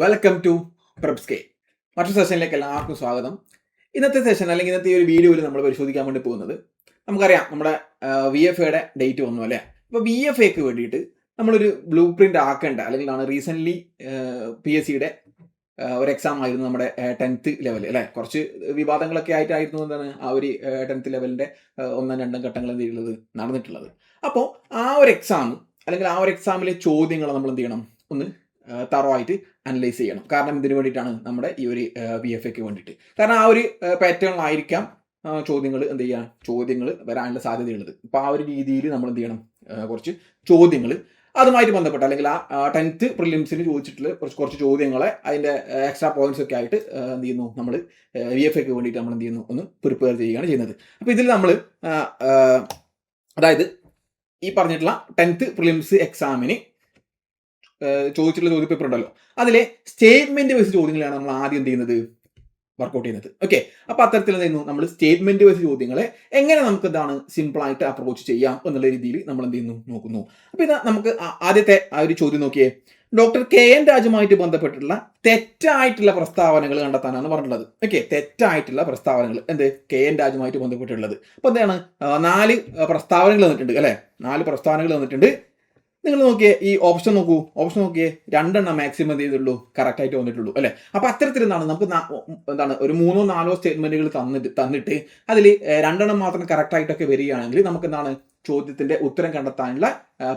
Welcome to പ്രെപ്സ്കെ. മറ്റൊരു സെഷനിലേക്ക് എല്ലാവർക്കും സ്വാഗതം. ഇന്നത്തെ സെഷൻ അല്ലെങ്കിൽ ഇന്നത്തെ ഈ ഒരു വീഡിയോയിൽ നമ്മൾ പരിശോധിക്കാൻ വേണ്ടി പോകുന്നത്, നമുക്കറിയാം നമ്മുടെ VFAയുടെ ഡേറ്റ് വന്നു അല്ലേ. അപ്പോൾ VFAക്ക് വേണ്ടിയിട്ട് നമ്മളൊരു ബ്ലൂ പ്രിന്റ് ആക്കേണ്ട അല്ലെങ്കിൽ റീസെൻ്റ്ലി PSCയുടെ ഒരു എക്സാം ആയിരുന്നു നമ്മുടെ 10th ലെവൽ അല്ലേ. കുറച്ച് വിവാദങ്ങളൊക്കെ ആയിട്ടായിരുന്നു എന്താണ് ആ ഒരു 10th ലെവലിൻ്റെ 1-2 ഘട്ടങ്ങൾ എന്ത് നടന്നിട്ടുള്ളത്. അപ്പോൾ ആ ഒരു എക്സാം അല്ലെങ്കിൽ ആ ഒരു എക്സാമിലെ ചോദ്യങ്ങൾ നമ്മൾ എന്ത് ചെയ്യണം, ഒന്ന് തറവായിട്ട് അനലൈസ് ചെയ്യണം. കാരണം ഇതിനു വേണ്ടിയിട്ടാണ് നമ്മുടെ ഈ ഒരു VFAക്ക് വേണ്ടിയിട്ട്. കാരണം ആ ഒരു പാറ്റേണിലായിരിക്കാം ചോദ്യങ്ങൾ എന്ത് ചെയ്യുക, ചോദ്യങ്ങൾ വരാനുള്ള സാധ്യതയുള്ളത്. അപ്പോൾ ആ ഒരു രീതിയിൽ നമ്മൾ എന്ത് ചെയ്യണം, കുറച്ച് ചോദ്യങ്ങൾ അതുമായിട്ട് ബന്ധപ്പെട്ട് അല്ലെങ്കിൽ ആ 10th പ്രിലിംസിന് ചോദിച്ചിട്ടുള്ള കുറച്ച് ചോദ്യങ്ങളെ അതിൻ്റെ എക്സ്ട്രാ പോയിന്റ്സ് ഒക്കെ ആയിട്ട് എന്ത് ചെയ്യുന്നു, നമ്മൾ VFAക്ക് വേണ്ടിയിട്ട് നമ്മൾ എന്ത് ചെയ്യുന്നു, ഒന്ന് പ്രിപ്പയർ ചെയ്യുകയാണ് ചെയ്യുന്നത്. അപ്പോൾ ഇതിൽ നമ്മൾ അതായത് ഈ പറഞ്ഞിട്ടുള്ള 10th പ്രിലിംസ് എക്സാമിന് ചോദിച്ചിട്ടുള്ള ചോദ്യപേപ്പർ ഉണ്ടല്ലോ, അതിലെ സ്റ്റേറ്റ്മെന്റ് വൈസ് ചോദ്യങ്ങളാണ് നമ്മൾ ആദ്യം എന്ത് ചെയ്യുന്നത്, വർക്കൗട്ട് ചെയ്യുന്നത്. ഓക്കെ, അപ്പോൾ അത്തരത്തിൽ എന്ത് ചെയ്യുന്നു, നമ്മൾ സ്റ്റേറ്റ്മെന്റ് വൈസ് ചോദ്യങ്ങളെ എങ്ങനെ നമുക്ക് എന്താണ് സിമ്പിളായിട്ട് അപ്രോച്ച് ചെയ്യാം എന്നുള്ള രീതിയിൽ നമ്മൾ എന്ത് ചെയ്യുന്നു, നോക്കുന്നു. അപ്പോൾ ഇത് നമുക്ക് ആദ്യത്തെ ആ ഒരു ചോദ്യം നോക്കിയേ. ഡോക്ടർ KN രാജുമായിട്ട് ബന്ധപ്പെട്ടിട്ടുള്ള തെറ്റായിട്ടുള്ള പ്രസ്താവനകൾ കണ്ടെത്താനാണ് പറഞ്ഞിട്ടുള്ളത്. ഓക്കെ, തെറ്റായിട്ടുള്ള പ്രസ്താവനകൾ എന്ത് KN രാജുമായിട്ട് ബന്ധപ്പെട്ടിട്ടുള്ളത്. അപ്പോൾ എന്താണ് 4 പ്രസ്താവനകൾ തന്നിട്ടുണ്ട് അല്ലേ, 4 പ്രസ്താവനകൾ തന്നിട്ടുണ്ട്. നിങ്ങൾ നോക്കിയേ, ഈ ഓപ്ഷൻ നോക്കിയേ 2 മാക്സിമം എന്ത് ചെയ്തുള്ളൂ, കറക്റ്റ് ആയിട്ട് വന്നിട്ടുള്ളൂ അല്ലേ. അപ്പോൾ അത്തരത്തിൽ എന്താണ് നമുക്ക് എന്താണ് ഒരു 3-4 സ്റ്റേറ്റ്മെന്റുകൾ തന്നിട്ട് അതിൽ 2 മാത്രം കറക്റ്റ് ആയിട്ടൊക്കെ വരികയാണെങ്കിൽ നമുക്ക് എന്താണ് ചോദ്യത്തിന്റെ ഉത്തരം കണ്ടെത്താനുള്ള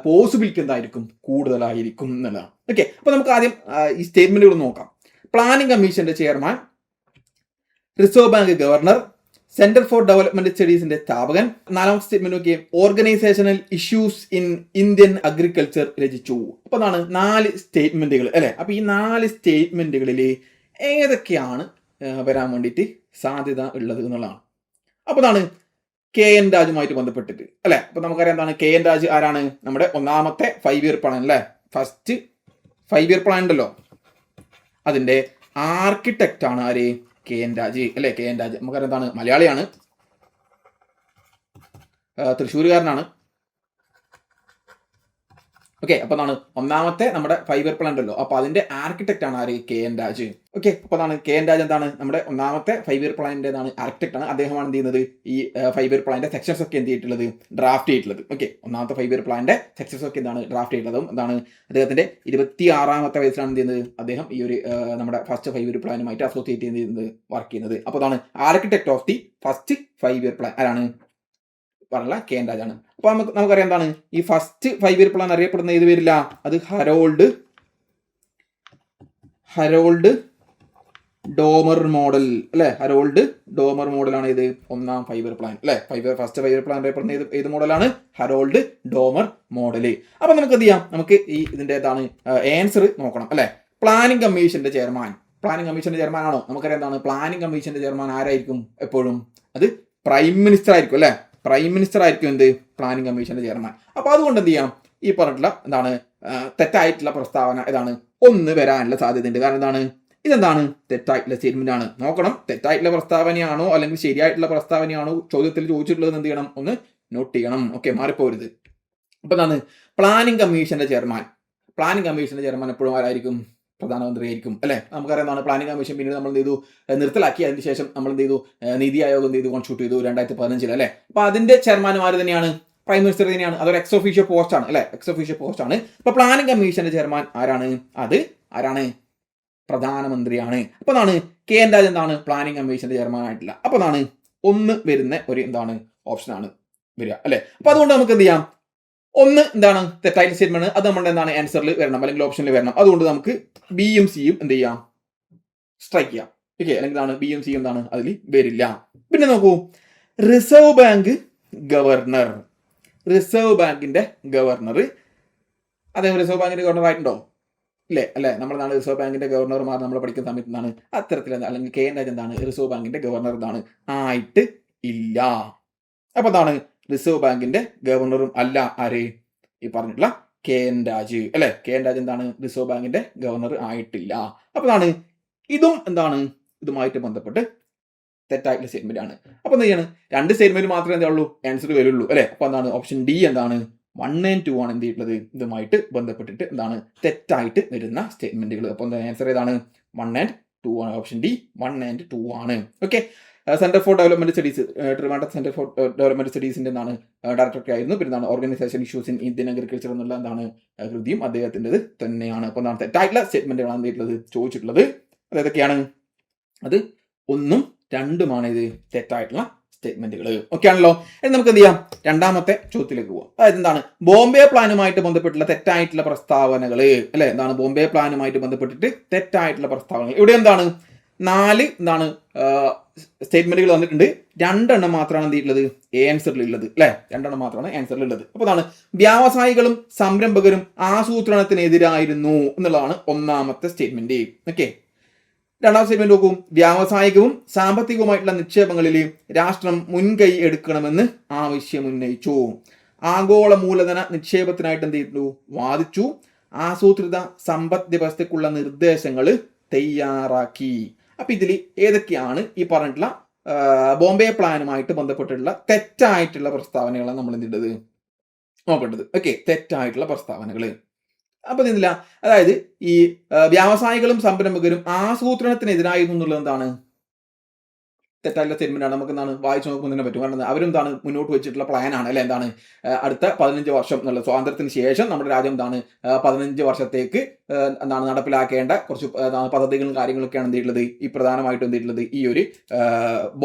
പോസിബിലിറ്റി എന്തായിരിക്കും, കൂടുതലായിരിക്കും എന്നുള്ളതാണ്. ഓക്കെ, അപ്പോൾ നമുക്ക് ആദ്യം ഈ സ്റ്റേറ്റ്മെന്റുകൾ നോക്കാം. പ്ലാനിംഗ് കമ്മീഷന്റെ chairman, reserve bank governor, centre for development സ്റ്റഡീസിന്റെ സ്ഥാപകൻ. 4ാമത്തെ സ്റ്റേറ്റ്മെന്റ് നോക്കിയേ, organisational issues in Indian agriculture രചിച്ചു. അപ്പൊ 4 സ്റ്റേറ്റ്മെന്റുകൾ അല്ലെ. അപ്പൊ ഈ 4 സ്റ്റേറ്റ്മെന്റുകളിൽ ഏതൊക്കെയാണ് വരാൻ വേണ്ടിയിട്ട് സാധ്യത ഉള്ളത് എന്നുള്ളതാണ്. അപ്പൊ KN രാജുമായിട്ട് ബന്ധപ്പെട്ടിട്ട് അല്ലെ. അപ്പൊ നമുക്കറിയാം എന്താണ് KN രാജ് ആരാണ്, നമ്മുടെ 1ാമത്തെ 5 ഇയർ പ്ലാൻ അല്ലെ, ഫസ്റ്റ് 5 ഇയർ പ്ലാൻ ഉണ്ടല്ലോ, അതിന്റെ ആർക്കിടെക്റ്റ് ആണ് ആര്, KN രാജ് അല്ലെ. KN രാജ് നമുക്കറിയാം എന്താണ്, മലയാളിയാണ്, തൃശ്ശൂരുകാരനാണ്. ഓക്കെ, അപ്പൊ 1ാമത്തെ നമ്മുടെ 5 ഇയർ പ്ലാൻ ഉണ്ടല്ലോ, അപ്പൊ അതിന്റെ ആർക്കിടെക്റ്റ് ആണ് ആര്, KN രാജ്. ഓക്കെ, അപ്പൊ KN രാജ് എന്താണ് നമ്മുടെ 1ാമത്തെ 5 ഇയർ പ്ലാനിന്റെ ആർക്കിടെക്റ്റ് ആണ്. അദ്ദേഹമാണ് എന്ത് ചെയ്യുന്നത്, ഈ 5 ഇയർ പ്ലാനിന്റെ സെക്ഷൻസ് ഒക്കെ എന്ത് ചെയ്തിട്ടുള്ളത്, ഡ്രാഫ്റ്റ് ചെയ്തിട്ടുള്ളത്. ഓക്കെ, 1ാമത്തെ 5 ഇയർ പ്ലാനിന്റെ സെക്ഷൻസ് ഒക്കെ എന്താണ് ഡ്രാഫ്റ്റ് ചെയ്തിട്ടുള്ളതും എന്താണ് അദ്ദേഹത്തിന്റെ 26ാമത്തെ വയസ്സിലാണ് എന്ത് ചെയ്യുന്നത്, അദ്ദേഹം ഈ ഒരു നമ്മുടെ ഫസ്റ്റ് 5 ഇയർ പ്ലാനുമായിട്ട് അസോസിയേറ്റ് ചെയ്യുന്നത്, വർക്ക് ചെയ്യുന്നത്. അപ്പോൾ architect of the first 5 year plan ആരാണ് പറഞ്ഞ KN രാജാണ്. അപ്പൊ നമുക്കറിയാം എന്താണ് ഈ ഫസ്റ്റ് 5 ഇയർ പ്ലാൻ അറിയപ്പെടുന്ന ഏത് പേരില്ല, അത് ഹരോൾഡ് ഡോമർ മോഡൽ അല്ലെ. ഹരോൾഡ് ഡോമർ മോഡലാണ് ഇത് 1ാം 5 ഇയർ പ്ലാൻ അല്ലെ. ഫസ്റ്റ് 5 ഇയർ പ്ലാൻ അറിയപ്പെടുന്ന ഏത് മോഡലാണ്, ഹരോൾഡ് ഡോമർ മോഡല്. അപ്പൊ നമുക്ക് എന്ത് ചെയ്യാം, നമുക്ക് ഈ ഇതിന്റെ ആൻസർ നോക്കണം അല്ലെ. പ്ലാനിംഗ് കമ്മീഷന്റെ ചെയർമാൻ ആണോ, നമുക്കറിയാം എന്താണ് പ്ലാനിംഗ് കമ്മീഷന്റെ ചെയർമാൻ ആരായിരിക്കും, എപ്പോഴും അത് പ്രൈം മിനിസ്റ്റർ ആയിരിക്കും അല്ലെ. പ്രൈം മിനിസ്റ്റർ ആയിരിക്കും എന്ത് പ്ലാനിംഗ് കമ്മീഷന്റെ ചെയർമാൻ. അപ്പൊ അതുകൊണ്ട് എന്ത് ചെയ്യാം, ഈ പറഞ്ഞിട്ടുള്ള തെറ്റായിട്ടുള്ള പ്രസ്താവന ഒന്ന് വരാനുള്ള സാധ്യതയുണ്ട്. കാരണം ഇതെന്താണ് തെറ്റായിട്ടുള്ള സ്റ്റേറ്റ്മെന്റ് ആണ്. നോക്കണം, തെറ്റായിട്ടുള്ള പ്രസ്താവനയാണോ അല്ലെങ്കിൽ ശരിയായിട്ടുള്ള പ്രസ്താവനയാണോ ചോദ്യത്തിൽ ചോദിച്ചിട്ടുള്ളത് എന്ത് ചെയ്യണം, ഒന്ന് നോട്ട് ചെയ്യണം. ഓക്കെ, മാറിപ്പോരുത്. അപ്പൊ പ്ലാനിംഗ് കമ്മീഷന്റെ ചെയർമാൻ എപ്പോഴും ആരായിരിക്കും, പ്രധാനമന്ത്രി ആയിരിക്കും അല്ലെ. നമുക്കറിയാം പ്ലാനിംഗ് കമ്മീഷൻ പിന്നീട് നമ്മൾ എന്ത് ചെയ്തു, നിർത്തലാക്കി. അതിന് ശേഷം നമ്മൾ എന്ത് ചെയ്തു, നീതി ആയോഗ് എന്ത് ചെയ്തു, കോൺസ്റ്റിറ്റ്യൂട്ട് ചെയ്തു 2015 അല്ലെ. അപ്പൊ അതിന്റെ ചെയർമാൻമാർ തന്നെയാണ് പ്രൈം മിനിസ്റ്റർ തന്നെയാണ്. അതൊരു എക്സ് ഒഫീഷ്യോ പോസ്റ്റ് ആണ് അല്ലെ, എക്സ് ഒഫീഷ്യോ പോസ്റ്റ് ആണ്. അപ്പൊ പ്ലാനിംഗ് കമ്മീഷന്റെ ചെയർമാൻ ആരാണ്, അത് ആരാണ്, പ്രധാനമന്ത്രിയാണ്. അപ്പൊ KN രാജ് എന്താണ് പ്ലാനിംഗ് കമ്മീഷന്റെ ചെയർമാൻ ആയിട്ടില്ല. അപ്പൊ ഒന്ന് വരുന്ന ഒരു ഓപ്ഷനാണ് വരിക അല്ലെ. അപ്പൊ അതുകൊണ്ട് നമുക്ക് എന്ത് ചെയ്യാം, ഒന്ന് തെറ്റായിട്ടുള്ള സ്റ്റേറ്റ്മെന്റ്, അത് നമ്മുടെ ആൻസറിൽ വരണം അല്ലെങ്കിൽ ഓപ്ഷനിൽ വരണം. അതുകൊണ്ട് നമുക്ക് B-യും C-യും എന്ത് ചെയ്യാം, സ്ട്രൈക്ക് ചെയ്യാം. ഓക്കെ, അല്ലെങ്കിൽ B-യും C-യും അതിൽ വരില്ല. പിന്നെ നോക്കൂ, റിസർവ് ബാങ്കിന്റെ ഗവർണർ അദ്ദേഹം റിസർവ് ബാങ്കിന്റെ ഗവർണർ ആയിട്ടുണ്ടോ, അല്ലേ. നമ്മൾ റിസർവ് ബാങ്കിന്റെ ഗവർണർമാർ നമ്മൾ പഠിക്കുന്ന സമയത്ത് അത്തരത്തിൽ അല്ലെങ്കിൽ KN രാജ് റിസർവ് ബാങ്കിന്റെ ഗവർണർ ആയിട്ട് ഇല്ല. അപ്പൊ റിസർവ് ബാങ്കിന്റെ ഗവർണറും അല്ല ആര്, ഈ പറഞ്ഞിട്ടുള്ള KN രാജ് അല്ലെ. KN രാജ് റിസർവ് ബാങ്കിന്റെ ഗവർണർ ആയിട്ടില്ല. അപ്പൊ ഇതും ഇതുമായിട്ട് ബന്ധപ്പെട്ട് തെറ്റായിട്ടുള്ള സ്റ്റേറ്റ്മെന്റ് ആണ്. അപ്പൊ എന്ത് ചെയ്യാണ്, 2 സ്റ്റേറ്റ്മെന്റ് മാത്രമേ ഉള്ളൂ ആൻസർ വരുള്ളൂ അല്ലെ. അപ്പൊ ഓപ്ഷൻ D 1 and 2 ആണ് എന്ത് ചെയ്തിട്ടുള്ളത് ഇതുമായിട്ട് ബന്ധപ്പെട്ടിട്ട് എന്താണ് തെറ്റായിട്ട് വരുന്ന സ്റ്റേറ്റ്മെന്റുകൾ. അപ്പോൾ ആൻസർ ഏതാണ് 1 and 2 ആണ്. ഓപ്ഷൻ ഡി 1 and 2 ആണ്. Okay. Centre for development studies, Trivandrum centre for development സ്റ്റഡീസിന്റെ എന്താണ് ഡയറക്ടറൊക്കെ ആയിരുന്നു. പിന്നെ എന്താണ് organisation issues in Indian agriculture എന്നുള്ള എന്താണ് കൃതിയും അദ്ദേഹത്തിൻ്റെത് തന്നെയാണ്. അപ്പോൾ എന്താണ് തെറ്റായിട്ടുള്ള സ്റ്റേറ്റ്മെന്റുകളാണ് എന്ത് ചെയ്തിട്ടുള്ളത് ചോദിച്ചിട്ടുള്ളത്. അതേതൊക്കെയാണ്? അത് 1ഉം 2ഉമാണ് ഇത് തെറ്റായിട്ടുള്ള സ്റ്റേറ്റ്മെന്റുകൾ. ഓക്കെ ആണല്ലോ. ഇനി നമുക്ക് എന്ത് ചെയ്യാം, രണ്ടാമത്തെ ചോദ്യത്തിലേക്ക് പോവാം. അതായത് എന്താണ് ബോംബെ പ്ലാനുമായിട്ട് ബന്ധപ്പെട്ടുള്ള തെറ്റായിട്ടുള്ള പ്രസ്താവനകൾ അല്ലെ. എന്താണ് ബോംബെ പ്ലാനുമായിട്ട് ബന്ധപ്പെട്ടിട്ട് തെറ്റായിട്ടുള്ള പ്രസ്താവനകൾ. ഇവിടെ എന്താണ് 4 എന്താണ് സ്റ്റേറ്റ്മെന്റുകൾ വന്നിട്ടുണ്ട്. 2 എണ്ണം മാത്രമാണ് എന്ത് ചെയ്തിട്ടുള്ളത് ആൻസറിൽ ഉള്ളത് അല്ലെ. 2 എണ്ണം മാത്രമാണ് ആൻസറിൽ ഉള്ളത്. അപ്പോൾ അതാണ് വ്യാവസായികളും സംരംഭകരും ആസൂത്രണത്തിനെതിരായിരുന്നു എന്നുള്ളതാണ് ഒന്നാമത്തെ സ്റ്റേറ്റ്മെന്റ്. ഓക്കെ. രണ്ടാമത്തെ സ്റ്റേറ്റ്മെന്റ് നോക്കൂ. വ്യാവസായികവും സാമ്പത്തികവുമായിട്ടുള്ള നിക്ഷേപങ്ങളിൽ രാഷ്ട്രം മുൻകൈ എടുക്കണമെന്ന് ആവശ്യമുന്നയിച്ചു. ആഗോള മൂലധന നിക്ഷേപത്തിനായിട്ട് എന്ത് ചെയ്തു വാദിച്ചു. ആസൂത്രിത സമ്പദ് വ്യവസ്ഥയ്ക്കുള്ള നിർദ്ദേശങ്ങൾ തയ്യാറാക്കി. അപ്പൊ ഇതിൽ ഏതൊക്കെയാണ് ഈ പറഞ്ഞിട്ടുള്ള ബോംബെ പ്ലാനുമായിട്ട് ബന്ധപ്പെട്ടിട്ടുള്ള തെറ്റായിട്ടുള്ള പ്രസ്താവനകളാണ് നമ്മൾ എന്ത് ചെയ്തത് നോക്കേണ്ടത്. ഓക്കെ. തെറ്റായിട്ടുള്ള പ്രസ്താവനകൾ. അപ്പൊ ഇതില്ല, അതായത് ഈ വ്യാവസായികളും സംരംഭകരും ആസൂത്രണത്തിനെതിരായിരുന്നു എന്നുള്ളത് എന്താണ് തെറ്റായിട്ടുള്ള സ്റ്റേറ്റ്മെന്റ് ആണ്. നമുക്ക് എന്താണ് വായിച്ചു നോക്കുമ്പോൾ തന്നെ പറ്റും. കാരണം അവരും എന്താണ് മുന്നോട്ട് വെച്ചിട്ടുള്ള പ്ലാൻ ആണ് അല്ലെ. എന്താണ് അടുത്ത 15 വർഷം എന്നുള്ള സ്വാതന്ത്ര്യത്തിന് ശേഷം നമ്മുടെ രാജ്യം എന്താണ് 15 വർഷത്തേക്ക് എന്താണ് നടപ്പിലാക്കേണ്ട കുറച്ച് പദ്ധതികളും കാര്യങ്ങളൊക്കെയാണ് എന്ത് ചെയ്തിട്ടുള്ളത് ഈ പ്രധാനമായിട്ടും എന്ത് ചെയ്തിട്ടുള്ളത് ഈ ഒരു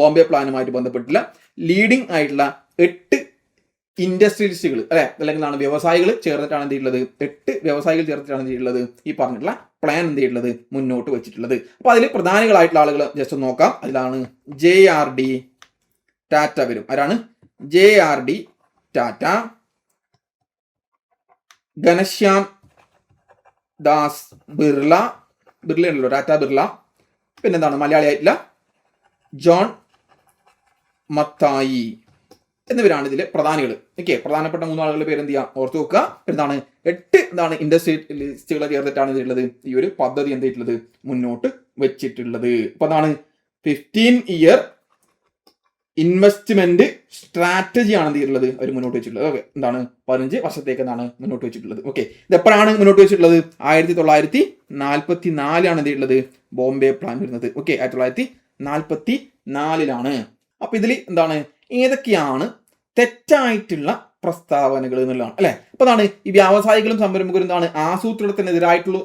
ബോംബെ പ്ലാനുമായിട്ട് ബന്ധപ്പെട്ടുള്ള ലീഡിംഗ് ആയിട്ടുള്ള 8 ഇൻഡസ്ട്രിയലിസ്റ്റുകൾ അല്ലെ, അല്ലെങ്കിൽ എന്താണ് വ്യവസായികൾ ചേർന്നിട്ടാണ് എന്ത് ചെയ്തിട്ടുള്ളത് 8 വ്യവസായികൾ ചേർത്തിട്ടാണ് എന്ത് ചെയ്തിട്ടുള്ളത് ഈ പറഞ്ഞിട്ടുള്ള പ്ലാൻ എന്ത് ചെയ്തിട്ടുള്ളത് മുന്നോട്ട് വെച്ചിട്ടുള്ളത്. അപ്പൊ അതിൽ പ്രധാനികളായിട്ടുള്ള ആളുകൾ ജസ്റ്റ് നോക്കാം. അതിലാണ് JRD ടാറ്റ വരും. ആരാണ്? JRD ടാറ്റ, ഘനശ്യാം ദാസ് ബിർള, ബിർളയുണ്ടല്ലോ ടാറ്റ ബിർള, പിന്നെന്താണ് മലയാളി ആയിട്ടില്ല ജോൺ മത്തായി എന്നിവരാണ് ഇതിലെ പ്രധാനികൾ. ഓക്കെ. പ്രധാനപ്പെട്ട 3 ആളുകളുടെ പേര് എന്ത് ചെയ്യാം ഓർത്ത് വെക്കുക. എന്താണ് 8 എന്താണ് ഇൻഡസ്ട്രിയലിസ്റ്റുകളെ ചേർത്തിട്ടാണ് ഇതിലുള്ളത് ഈ ഒരു പദ്ധതി എന്ത് ചെയ്തിട്ടുള്ളത് മുന്നോട്ട് വെച്ചിട്ടുള്ളത്. അപ്പൊ അതാണ് 15 ഇയർ ഇൻവെസ്റ്റ്മെന്റ് സ്ട്രാറ്റജി ആണ് എന്ത് ചെയ്തിട്ടുള്ളത് അവർ മുന്നോട്ട് വെച്ചിട്ടുള്ളത്. ഓക്കെ. എന്താണ് 15 വർഷത്തേക്ക് എന്താണ് മുന്നോട്ട് വെച്ചിട്ടുള്ളത്. ഓക്കെ. ഇത് എപ്പോഴാണ് മുന്നോട്ട് വെച്ചിട്ടുള്ളത്? 1944 എന്ത് ചെയ്തിട്ടുള്ളത് ബോംബെ പ്ലാൻ വരുന്നത്. ഓക്കെ. 1944 അപ്പൊ ഇതിൽ എന്താണ് ഏതൊക്കെയാണ് തെറ്റായിട്ടുള്ള പ്രസ്താവനകൾ എന്നുള്ളതാണ് അല്ലെ. അപ്പൊ എന്താണ് ഈ വ്യാവസായികളും സംരംഭകരും എന്താണ്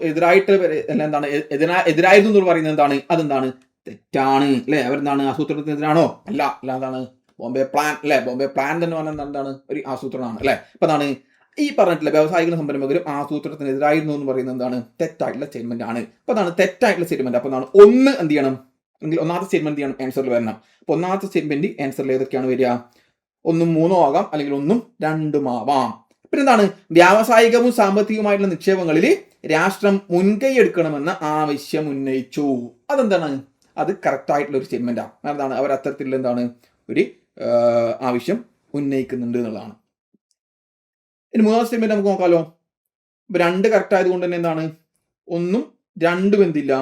എതിരായിരുന്നു എന്ന് പറയുന്നത് എന്താണ് അതെന്താണ് തെറ്റാണ് അല്ലെ. അവരെന്താണ് ആസൂത്രണത്തിനെതിരാണോ? അല്ല. എന്താണ് ബോംബെ പ്ലാൻ അല്ലെ. ബോംബെ പ്ലാൻ തന്നെ പറഞ്ഞാൽ എന്താണ് ഒരു ആസൂത്രണമാണ് അല്ലെ. അപ്പൊ എന്താണ് ഈ പറഞ്ഞിട്ടുള്ള വ്യാവസായികളും സംരംഭകരും ആസൂത്രണത്തിനെതിരായിരുന്നു എന്ന് പറയുന്നത് എന്താണ് തെറ്റായിട്ടുള്ള സ്റ്റേറ്റ്മെന്റ് ആണ്. അപ്പൊ അതാണ് തെറ്റായിട്ടുള്ള സ്റ്റേറ്റ്മെന്റ്. അപ്പൊ എന്താണ് ഒന്ന് എന്ത് ചെയ്യണം എങ്കിൽ ഒന്നാമത്തെ സ്റ്റേറ്റ്മെന്റ് ചെയ്യണം ആൻസറിൽ വരണം. അപ്പൊ ഒന്നാമത്തെ സ്റ്റേറ്റ്മെന്റ് ആൻസറിൽ ഏതൊക്കെയാണ് വരിക? 1ഉം 3ഉം ആകാം, അല്ലെങ്കിൽ 1ഉം 2ഉം ആവാം. പിന്നെ എന്താണ് വ്യാവസായികവും സാമ്പത്തികവുമായിട്ടുള്ള നിക്ഷേപങ്ങളിൽ രാഷ്ട്രം മുൻകൈ എടുക്കണമെന്ന് ആവശ്യം ഉന്നയിച്ചു. അതെന്താണ്? അത് കറക്റ്റ് ആയിട്ടുള്ള ഒരു സ്റ്റേറ്റ്മെന്റ് ആണ്. എന്താണ് അവർ അത്തരത്തിലുള്ള എന്താണ് ഒരു ആവശ്യം ഉന്നയിക്കുന്നുണ്ട് എന്നുള്ളതാണ്. ഇനി മൂന്നാമത്തെ സ്റ്റേറ്റ്മെന്റ് നമുക്ക് നോക്കാമല്ലോ. 2 കറക്റ്റ് ആയതുകൊണ്ട് തന്നെ എന്താണ് 1ഉം 2ഉം എന്തില്ല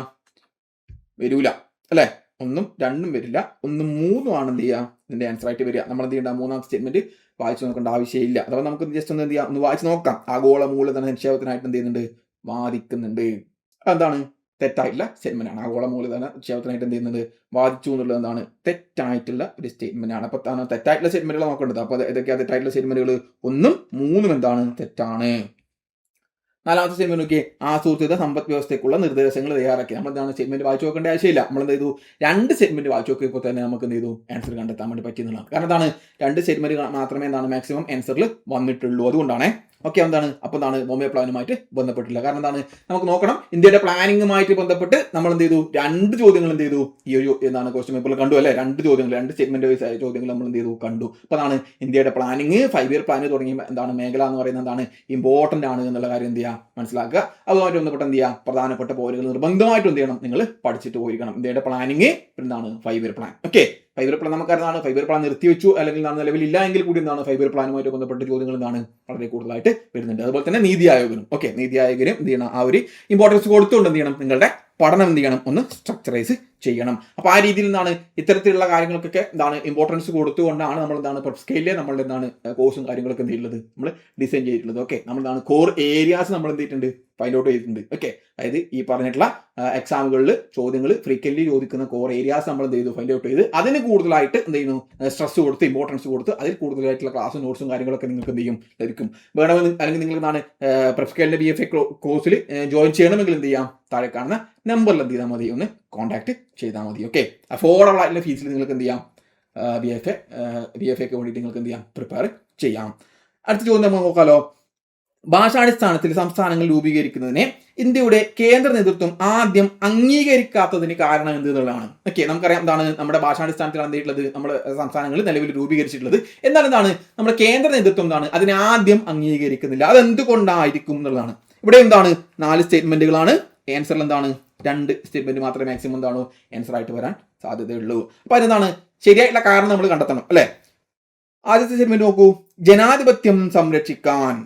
വരൂല അല്ലെ. 1ഉം 2ഉം വരില്ല. 1ഉം 3ഉം ആണ് എന്ത് ചെയ്യുക ഇതിന്റെ ആൻസർ ആയിട്ട് വരിക. നമ്മൾ എന്ത് ചെയ്യേണ്ട മൂന്നാമത്തെ സ്റ്റേറ്റ്മെന്റ് വായിച്ചു നോക്കേണ്ട ആവശ്യമില്ല. അഥവാ നമുക്ക് ജസ്റ്റ് ഒന്ന് എന്ത് ചെയ്യാം ഒന്ന് വായിച്ചു നോക്കാം. ആഗോള മൂലധന നിക്ഷേപത്തിനായിട്ട് എന്ത് ചെയ്യുന്നുണ്ട് വാദിക്കുന്നുണ്ട്. എന്താണ് തെറ്റായിട്ടുള്ള സ്റ്റേറ്റ്മെന്റ് ആണ്. ആഗോള മൂലധന നിക്ഷേപത്തിനായിട്ട് എന്ത് ചെയ്യുന്നത് വാദിച്ചു എന്നുള്ളത് എന്താണ് തെറ്റായിട്ടുള്ള ഒരു സ്റ്റേറ്റ്മെന്റ് ആണ്. അപ്പൊ തെറ്റായിട്ടുള്ള സ്റ്റേറ്റ്മെന്റുകൾ നോക്കേണ്ടത്. അപ്പൊ ഇതൊക്കെയാണ് തെറ്റായിട്ടുള്ള സ്റ്റേറ്റ്മെന്റുകൾ. 1ഉം 3ഉം എന്താണ് തെറ്റാണ്. നാലാമത്തെ സ്റ്റേറ്റ്മെന്റ് നോക്കിയേ. ആസൂത്രിത സമ്പദ് വ്യവസ്ഥയ്ക്കുള്ള നിർദ്ദേശങ്ങൾ തയ്യാറാക്കി. നമ്മൾ എന്താണ് സ്റ്റേറ്റ്മെന്റ് വായിച്ചു നോക്കേണ്ട ആവശ്യമില്ല. നമ്മൾ എന്ത് ചെയ്തു 2 സ്റ്റേറ്റ്മെന്റ് വായിച്ചു നോക്കിയപ്പോൾ തന്നെ നമുക്ക് എന്ത് ചെയ്തു ആൻസർ കണ്ടെത്താൻ വേണ്ടി പറ്റുന്നതാണ്. കാരണം എന്താണ് 2 സ്റ്റേറ്റ്മെന്റ് മാത്രമേ എന്താണ് മാക്സിമം ആൻസറിൽ വന്നിട്ടുള്ളൂ. അതുകൊണ്ടാണ് ഓക്കെ. എന്താണ് അപ്പൊ എന്താണ് ബോംബെ പ്ലാനുമായിട്ട് ബന്ധപ്പെട്ടില്ല. കാരണം എന്താണ് നമുക്ക് നോക്കണം ഇന്ത്യയുടെ പ്ലാനിങ്ങുമായിട്ട് ബന്ധപ്പെട്ട് നമ്മൾ എന്ത് ചെയ്തു 2 ചോദ്യങ്ങൾ എന്ത് ചെയ്തു ഈ ഒരു എന്താണ് ക്വസ്റ്റ്യൻ പേപ്പറിൽ കണ്ടു അല്ലെ. 2 ചോദ്യങ്ങൾ 2 സ്റ്റേറ്റ്മെന്റ് ചോദ്യങ്ങൾ നമ്മൾ എന്ത് ചെയ്തു കണ്ടു. അപ്പൊ അതാണ് ഇന്ത്യയുടെ പ്ലാനിങ് 5 ഇയർ പ്ലാൻ തുടങ്ങിയ എന്താണ് മേഖല എന്ന് പറയുന്നത് എന്താണ് ഇമ്പോർട്ടന്റ് ആണ് എന്നുള്ള കാര്യം എന്ത് ചെയ്യുക മനസ്സിലാക്കുക. അതുമായിട്ട് ബന്ധപ്പെട്ട് എന്ത് ചെയ്യുക പ്രധാനപ്പെട്ട പോയിന്റുകൾ നിർബന്ധമായിട്ട് എന്ത് ചെയ്യണം നിങ്ങൾ പഠിച്ചിട്ട് പോയിരിക്കണം. ഇന്ത്യയുടെ പ്ലാനിങ് എന്താണ് 5 year plan. Okay. 5 year plan നമുക്കറിയാണ്. 5 ഇയർ പ്ലാൻ നിർത്തിവെച്ചു അല്ലെങ്കിൽ നിലവിലില്ല എങ്കിൽ കൂടി എന്താണ് 5 ഇയർ പ്ലാനുമായിട്ട് ബന്ധപ്പെട്ട ചോദ്യങ്ങൾ എന്താണ് വളരെ കൂടുതലായിട്ട് വരുന്നുണ്ട്. അതുപോലെ തന്നെ നീതി ആയോഗനും ഓക്കെ നീതി ആയോഗിനും എന്ത് ചെയ്യണം ആ ഒരു ഇമ്പോർട്ടൻസ് കൊടുത്തുകൊണ്ട് എന്ത് ചെയ്യണം നിങ്ങളുടെ പഠനം എന്ത് ചെയ്യണം, ഒന്ന് സ്ട്രക്ചറൈസ് ചെയ്യണം. അപ്പോൾ ആ രീതിയിൽ നിന്നാണ് ഇത്തരത്തിലുള്ള കാര്യങ്ങൾക്കൊക്കെ എന്താണ് ഇമ്പോർട്ടൻസ് കൊടുത്തുകൊണ്ടാണ് നമ്മൾ എന്താണ് പ്രെപ്പ് സ്കെയിലിലെ നമ്മൾ എന്താണ് കോഴ്സും കാര്യങ്ങളൊക്കെ എന്ത് ചെയ്യുന്നത് നമ്മൾ ഡിസൈൻ ചെയ്തിട്ടുള്ളത്. ഓക്കെ, നമ്മൾ എന്താണ് കോർ ഏരിയാസ് നമ്മൾ എന്ത് ചെയ്തിട്ടുണ്ട്, ഫൈൻഡ് ഔട്ട് ചെയ്തിട്ടുണ്ട്. ഓക്കെ, അതായത് ഈ പറഞ്ഞിട്ടുള്ള എക്സാമുകളിൽ ചോദ്യങ്ങൾ ഫ്രീക്വന്റ്ലി ചോദിക്കുന്ന കോർ ഏരിയാസ് നമ്മൾ എന്ത് ചെയ്തു, ഫൈൻഡ് ഔട്ട് ചെയ്ത് അതിന് കൂടുതലായിട്ട് എന്ത് ചെയ്യുന്നു, സ്ട്രെസ് കൊടുത്ത് ഇമ്പോർട്ടൻസ് കൊടുത്ത് അതിൽ കൂടുതലായിട്ടുള്ള ക്ലാസ്സും നോട്ട്സും കാര്യങ്ങളൊക്കെ നിങ്ങൾക്ക് എന്ത് ചെയ്യും, ലഭിക്കും. വേണമെന്ന് അല്ലെങ്കിൽ നിങ്ങൾ എന്താണ് പ്രെപ്പ് സ്കെയിലിന്റെ BFA കോഴ്സിൽ ജോയിൻ ചെയ്യണമെങ്കിൽ എന്ത് ചെയ്യാം, താഴെ കാണുന്ന നമ്പറിൽ എന്ത് ചെയ്താൽ മതി, ഒന്ന് കോൺടാക്ട് ചെയ്താൽ മതി. ഓക്കെ, അഫോർഡബിൾ ആയിട്ടുള്ള ഫീസിൽ നിങ്ങൾക്ക് എന്ത് ചെയ്യാം, BFAക്ക് വേണ്ടിയിട്ട് നിങ്ങൾക്ക് എന്ത് ചെയ്യാം, പ്രിപ്പയർ ചെയ്യാം. അടുത്ത ചോദ്യം നമ്മൾ നോക്കാലോ. ഭാഷാടിസ്ഥാനത്തിൽ സംസ്ഥാനങ്ങൾ രൂപീകരിക്കുന്നതിനെ ഇന്ത്യയുടെ കേന്ദ്ര നേതൃത്വം ആദ്യം അംഗീകരിക്കാത്തതിന് കാരണം എന്ത് എന്നുള്ളതാണ്. ഓക്കെ, നമുക്കറിയാം എന്താണ് നമ്മുടെ ഭാഷാടിസ്ഥാനത്തിൽ എന്തിട്ടുള്ളത്, നമ്മുടെ സംസ്ഥാനങ്ങൾ നിലവിൽ രൂപീകരിച്ചിട്ടുള്ളത്. എന്നാൽ എന്താണ് നമ്മുടെ കേന്ദ്ര നേതൃത്വം എന്താണ് അതിനെ ആദ്യം അംഗീകരിക്കുന്നില്ല, അതെന്തുകൊണ്ടായിരിക്കും എന്നുള്ളതാണ്. ഇവിടെ എന്താണ് 4 സ്റ്റേറ്റ്മെന്റുകളാണ്, ആൻസറിൽ എന്താണ് 2 സ്റ്റേറ്റ്മെന്റ് മാത്രമേ മാക്സിമം എന്താണോ ആൻസർ ആയിട്ട് വരാൻ സാധ്യതയുള്ളൂ. അപ്പൊ അതെന്താണ് ശരിയായിട്ടുള്ള കാരണം നമ്മൾ കണ്ടെത്തണം അല്ലെ. ആദ്യത്തെ സ്റ്റേറ്റ്മെന്റ് നോക്കൂ, ജനാധിപത്യം സംരക്ഷിക്കാൻ,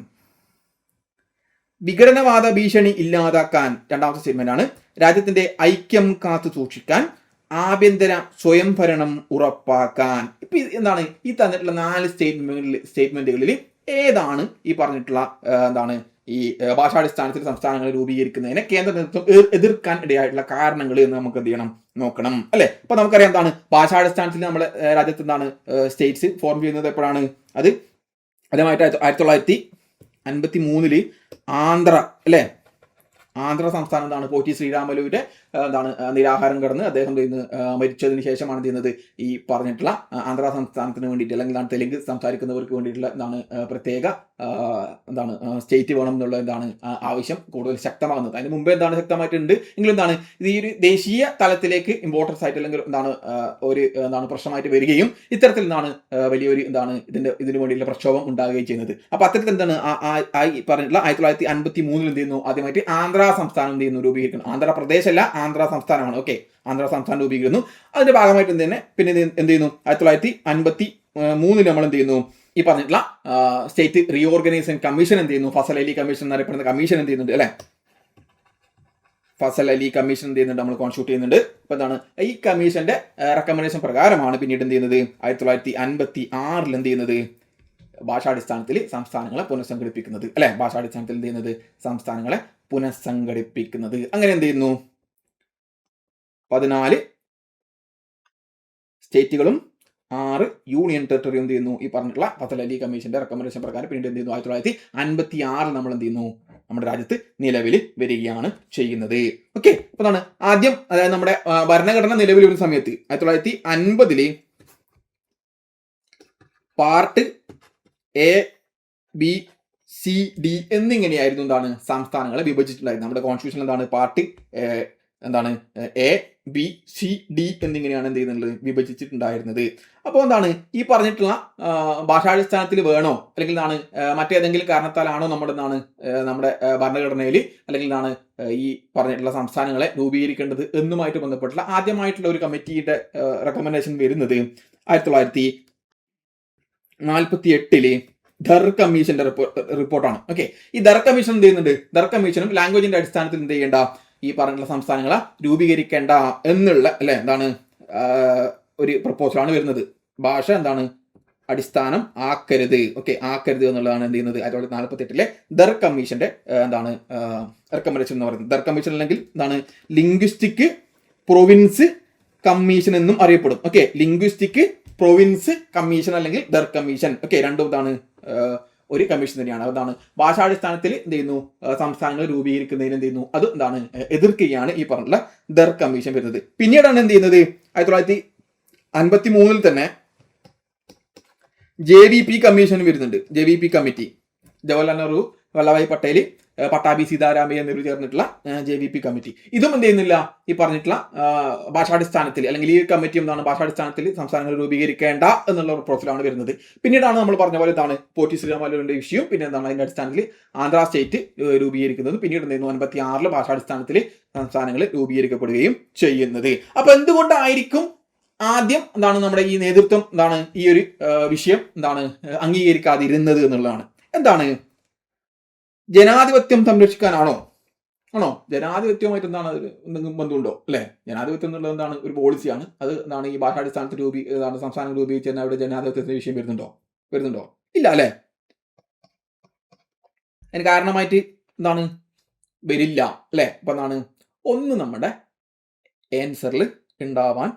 വിഘടനവാദ ഭീഷണി ഇല്ലാതാക്കാൻ. രണ്ടാമത്തെ സ്റ്റേറ്റ്മെന്റ് ആണ് രാജ്യത്തിന്റെ ഐക്യം കാത്തു സൂക്ഷിക്കാൻ, ആഭ്യന്തര സ്വയംഭരണം ഉറപ്പാക്കാൻ. ഇപ്പൊ എന്താണ് ഈ തന്നിട്ടുള്ള 4 സ്റ്റേറ്റ്മെന്റുകളിൽ ഏതാണ് ഈ പറഞ്ഞിട്ടുള്ള എന്താണ് ഈ ഭാഷാടിസ്ഥാനത്തിൽ സംസ്ഥാനങ്ങൾ രൂപീകരിക്കുന്നതിനെ കേന്ദ്ര നേതൃത്വം എതിർക്കാൻ ഇടയായിട്ടുള്ള കാരണങ്ങൾ എന്ന് നമുക്ക് എന്ത് ചെയ്യണം, നോക്കണം അല്ലെ. അപ്പൊ നമുക്കറിയാം എന്താണ് ഭാഷാടിസ്ഥാനത്തിൽ നമ്മുടെ രാജ്യത്ത് എന്താണ് സ്റ്റേറ്റ്സ് ഫോം ചെയ്യുന്നത് എപ്പോഴാണ്, അത് അതേമായിട്ട് 1953 ആന്ധ്ര അല്ലെ, ആന്ധ്ര സംസ്ഥാനം എന്താണ് പോറ്റി ശ്രീരാമലുവിന്റെ എന്താണ് നിരാഹാരം കടന്ന് അദ്ദേഹം മരിച്ചതിന് ശേഷമാണ് ചെയ്യുന്നത് ഈ പറഞ്ഞിട്ടുള്ള ആന്ധ്ര സംസ്ഥാനത്തിന് വേണ്ടിയിട്ട് അല്ലെങ്കിൽ തെലുങ്ക് സംസാരിക്കുന്നവർക്ക് വേണ്ടിയിട്ടുള്ള എന്താണ് പ്രത്യേക എന്താണ് സ്റ്റേറ്റ് വേണം എന്നുള്ള എന്താണ് ആവശ്യം കൂടുതൽ ശക്തമാകുന്നത്. അതിന് മുമ്പേ എന്താണ് ശക്തമായിട്ടുണ്ട് എങ്കിലും എന്താണ് ഇത് ഈ ഒരു ദേശീയ തലത്തിലേക്ക് ഇമ്പോർട്ടൻസ് ആയിട്ട് അല്ലെങ്കിൽ എന്താണ് ഒരു എന്താണ് പ്രശ്നമായിട്ട് വരികയും ഇത്തരത്തിൽ എന്താണ് വലിയൊരു എന്താണ് ഇതിന് വേണ്ടിയിട്ടുള്ള പ്രക്ഷോഭം ഉണ്ടാകുകയും ചെയ്യുന്നത്. അപ്പൊ അത്തരത്തിൽ എന്താണ് പറഞ്ഞിട്ടുള്ള 1953 എന്ത് ചെയ്യുന്നു, ആദ്യമായിട്ട് ആന്ധ്ര സംസ്ഥാനം എന്ത് ചെയ്യുന്നു രൂപീകരിക്കുന്നു. ആന്ധ്രാപ്രദേശ് അല്ല, ആന്ധ്ര സംസ്ഥാനമാണ്. ഓക്കെ, ആന്ധ്ര സംസ്ഥാനം രൂപീകരിക്കുന്നു. അതിന്റെ ഭാഗമായിട്ട് എന്ത് തന്നെ പിന്നെ എന്ത് ചെയ്യുന്നു 1953 നമ്മൾ എന്ത് ചെയ്യുന്നു ഈ പറഞ്ഞിട്ടുള്ള സ്റ്റേറ്റ് റീഓർഗനൈസേഷൻ കമ്മീഷൻ എന്ത് ചെയ്യുന്നു, ഫസൽ അലി കമ്മീഷൻ എന്നറിയപ്പെടുന്ന കമ്മീഷൻ എന്ത് ചെയ്യുന്നുണ്ട് അല്ലെ, ഫസൽ അലി കമ്മീഷൻ എന്ത് ചെയ്യുന്നുണ്ട് നമ്മൾ കോൺസ്റ്റിറ്റ്യൂട്ട് ചെയ്യുന്നുണ്ട്. അപ്പൊ എന്താണ് ഈ കമ്മീഷന്റെ റെക്കമെൻഡേഷൻ പ്രകാരമാണ് പിന്നീട് എന്ത് ചെയ്യുന്നത് 1956 എന്ത് ചെയ്യുന്നത് ഭാഷാടിസ്ഥാനത്തിൽ സംസ്ഥാനങ്ങളെ പുനഃസംഘടിപ്പിക്കുന്നത് അല്ലെ. ഭാഷാടിസ്ഥാനത്തിൽ എന്ത് ചെയ്യുന്നത് സംസ്ഥാനങ്ങളെ പുനഃസംഘടിപ്പിക്കുന്നത്. അങ്ങനെ എന്ത് ചെയ്യുന്നു 14 സ്റ്റേറ്റുകളും 6 യൂണിയൻ ടെറിട്ടറി എന്ത് ചെയ്യുന്നു ഈ പറഞ്ഞിട്ടുള്ള ഫസൽ അലി കമ്മീഷന്റെ റെക്കമെൻഡേഷൻ പ്രകാരം പിന്നീട് എന്ത് ചെയ്യുന്നു 1956 നമ്മൾ എന്ത് ചെയ്യുന്നു നമ്മുടെ രാജ്യത്ത് നിലവിൽ വരികയാണ് ചെയ്യുന്നത്. ഓക്കെ, അപ്പൊ എന്താണ് ആദ്യം അതായത് നമ്മുടെ ഭരണഘടന നിലവിൽ വരുന്ന സമയത്ത് 1950 പാർട്ട് ABCD എന്നിങ്ങനെയായിരുന്നു എന്താണ് സംസ്ഥാനങ്ങളെ വിഭജിച്ചിട്ടുണ്ടായിരുന്നു. നമ്മുടെ കോൺസ്റ്റിറ്റ്യൂഷൻ എന്താണ് പാർട്ട് എന്താണ് ABCD എന്നിങ്ങനെയാണ് എന്ത് ചെയ്യുന്നത് വിഭജിച്ചിട്ടുണ്ടായിരുന്നത്. അപ്പോൾ എന്താണ് ഈ പറഞ്ഞിട്ടുള്ള ഭാഷാടിസ്ഥാനത്തിൽ വേണോ അല്ലെങ്കിൽ എന്താണ് മറ്റേതെങ്കിലും കാരണത്താലാണോ നമ്മുടെ ഭരണഘടനയിൽ അല്ലെങ്കിൽ എന്താണ് ഈ പറഞ്ഞിട്ടുള്ള സംസ്ഥാനങ്ങളെ രൂപീകരിക്കേണ്ടത് എന്നുമായിട്ട് ബന്ധപ്പെട്ടുള്ള ആദ്യമായിട്ടുള്ള ഒരു കമ്മിറ്റിയുടെ റെക്കമെൻഡേഷൻ വരുന്നത് 1948 ധർ കമ്മീഷന്റെ റിപ്പോർട്ടാണ്. ഓക്കെ, ഈ ധർ കമ്മീഷൻ എന്ത് ചെയ്യുന്നുണ്ട്, ധർ കമ്മീഷനും ലാംഗ്വേജിന്റെ അടിസ്ഥാനത്തിൽ എന്ത് ചെയ്യേണ്ട ഈ പറഞ്ഞിട്ടുള്ള സംസ്ഥാനങ്ങളെ രൂപീകരിക്കേണ്ട എന്നുള്ള അല്ലെ എന്താണ് ഒരു പ്രപ്പോസലാണ് വരുന്നത്. ഭാഷ എന്താണ് അടിസ്ഥാനം ആക്കരുത്, ഓക്കെ ആക്കരുത് എന്നുള്ളതാണ് എന്ത് ചെയ്യുന്നത് 1948 ധർ കമ്മീഷന്റെ എന്താണ് റെക്കമെൻഡേഷൻ എന്ന് പറയുന്നത്. ധർ കമ്മീഷൻ അല്ലെങ്കിൽ എന്താണ് ലിംഗ്വിസ്റ്റിക് പ്രൊവിൻസ് കമ്മീഷൻ എന്നും അറിയപ്പെടും. ഓക്കെ, ലിംഗ്വിസ്റ്റിക് പ്രൊവിൻസ് കമ്മീഷൻ അല്ലെങ്കിൽ ധർ കമ്മീഷൻ. ഓക്കെ, രണ്ടും എന്താണ് ഒരു കമ്മീഷൻ തന്നെയാണ്. അതാണ് ഭാഷാടിസ്ഥാനത്തിൽ എന്ത് ചെയ്യുന്നു സംസ്ഥാനങ്ങൾ രൂപീകരിക്കുന്നതിന് എന്ത് ചെയ്യുന്നു അത് എന്താണ് എതിർക്കുകയാണ് ഈ പറഞ്ഞിട്ടുള്ള ധർ കമ്മീഷൻ വരുന്നത്. പിന്നീടാണ് എന്ത് ചെയ്യുന്നത് 1953 തന്നെ JVP കമ്മീഷൻ വരുന്നുണ്ട്. JVP കമ്മിറ്റി, ജവഹർലാൽ നെഹ്റു, വല്ലഭായ് പട്ടേൽ, പട്ടാഭി സീതാരാമയ്യ എന്നിവർ ചേർന്നിട്ടുള്ള JVP കമ്മിറ്റി. ഇതും എന്ത് ചെയ്യുന്നില്ല ഈ പറഞ്ഞിട്ടുള്ള ഭാഷാടിസ്ഥാനത്തിൽ അല്ലെങ്കിൽ ഈ കമ്മിറ്റി എന്താണ് ഭാഷാടിസ്ഥാനത്തിൽ സംസ്ഥാനങ്ങൾ രൂപീകരിക്കേണ്ട എന്നുള്ള പ്രൊപ്പോസലാണ് വരുന്നത്. പിന്നീടാണ് നമ്മൾ പറഞ്ഞ പോലെ എന്താണ് പോറ്റി ശ്രീരാമലുവിന്റെ വിഷയം പിന്നെ എന്താണ് അതിന്റെ അടിസ്ഥാനത്തിൽ ആന്ധ്ര സ്റ്റേറ്റ് രൂപീകരിക്കുന്നത്. പിന്നീട് എന്ത് ചെയ്യുന്നു 1956 ഭാഷാടിസ്ഥാനത്തിൽ സംസ്ഥാനങ്ങൾ രൂപീകരിക്കപ്പെടുകയും ചെയ്യുന്നത്. അപ്പൊ എന്തുകൊണ്ടായിരിക്കും ആദ്യം എന്താണ് നമ്മുടെ ഈ നേതൃത്വം എന്താണ് ഈ ഒരു വിഷയം എന്താണ് അംഗീകരിക്കാതിരുന്നത് എന്നുള്ളതാണ്. എന്താണ് ജനാധിപത്യം സംരക്ഷിക്കാനാണോ ആണോ? ജനാധിപത്യവുമായിട്ട് എന്താണ് എന്തെങ്കിലും ബന്ധമുണ്ടോ? അല്ലെ? ജനാധിപത്യം എന്നുള്ളത് എന്താണ്? ഒരു പോളിസിയാണ്. അത് എന്താണ് ഈ ഭാഷാടിസ്ഥാനത്തിൽ സംസ്ഥാനങ്ങൾ രൂപീകരിച്ച് തന്നെ അവിടെ ജനാധിപത്യത്തിന്റെ വിഷയം വരുന്നുണ്ടോ? ഇല്ല അല്ലെ? അതിന് കാരണമായിട്ട് എന്താണ്? വരില്ല അല്ലെ? അപ്പൊ എന്താണ്? ഒന്ന് നമ്മുടെ ആൻസറിൽ ഉണ്ടാവാൻ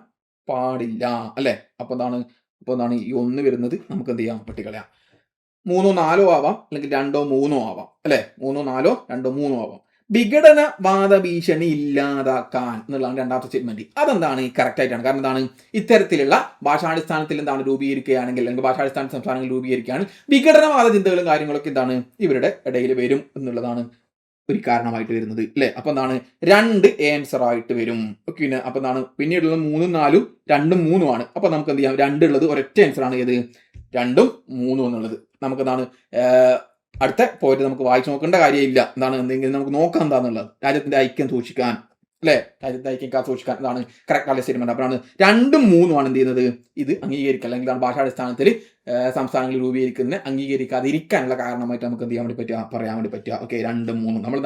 പാടില്ല അല്ലെ? അപ്പൊ എന്താണ് ഈ 1 വരുന്നത് നമുക്ക് എന്ത് ചെയ്യാം? വെട്ടിക്കളയാം. 3 4 ആവാം, അല്ലെങ്കിൽ 2 3 ആവാം അല്ലെ? 3 4 2 3 ആവാം. വിഘടനവാദ ഭീഷണി ഇല്ലാതാക്കാൻ എന്നുള്ളതാണ് രണ്ടാമത്തെ സ്റ്റേറ്റ്മെന്റ്. അതെന്താണ്? കറക്റ്റ് ആയിട്ടാണ്. കാരണം എന്താണ്? ഇത്തരത്തിലുള്ള ഭാഷാടിസ്ഥാനത്തിൽ എന്താണ് രൂപീകരിക്കുകയാണെങ്കിൽ, അല്ലെങ്കിൽ ഭാഷാടിസ്ഥാന സംസ്ഥാനങ്ങൾ രൂപീകരിക്കുകയാണ്, വിഘടനവാദ ചിന്തകളും കാര്യങ്ങളൊക്കെ എന്താണ് ഇവരുടെ ഇടയിൽ വരും എന്നുള്ളതാണ് ഒരു കാരണമായിട്ട് വരുന്നത് അല്ലെ? അപ്പൊ എന്താണ്? 2 ആൻസർ ആയിട്ട് വരും. പിന്നെ അപ്പൊ എന്താണ്? പിന്നീടുള്ളത് 3 4 2 3 ആണ്. അപ്പൊ നമുക്ക് എന്ത് ചെയ്യാം? 2 ഉള്ളത് ഒരൊറ്റ ആൻസർ ആണ്. ഏത്? 2 3 എന്നുള്ളത്. നമുക്ക് എന്താണ്? അടുത്ത പോയിട്ട് നമുക്ക് വായിച്ചു നോക്കേണ്ട കാര്യമില്ല. എന്താണ്? എന്തെങ്കിലും നമുക്ക് നോക്കാം എന്താണെന്നുള്ളത്. രാജ്യത്തിന്റെ ഐക്യം സൂക്ഷിക്കാൻ അല്ലെ? രാജ്യത്തെ ഐക്യം സൂക്ഷിക്കാൻ എന്താണ് കറക്റ്റ് ആയ സ്റ്റേറ്റ്മെന്റ്. അപ്പോഴാണ് 2 3 ആണ് എന്ത് ചെയ്യുന്നത്? ഇത് അംഗീകരിക്കുക, അല്ലെങ്കിൽ ഭാഷാടിസ്ഥാനത്തിൽ സംസ്ഥാനങ്ങൾ രൂപീകരിക്കുന്ന അംഗീകരിക്കാതിരിക്കാനുള്ള കാരണമായിട്ട് നമുക്ക് എന്ത് ചെയ്യാൻ വേണ്ടി പറ്റുക? പറയാൻ വേണ്ടി പറ്റുക. ഓക്കെ, 2 3 നമ്മൾ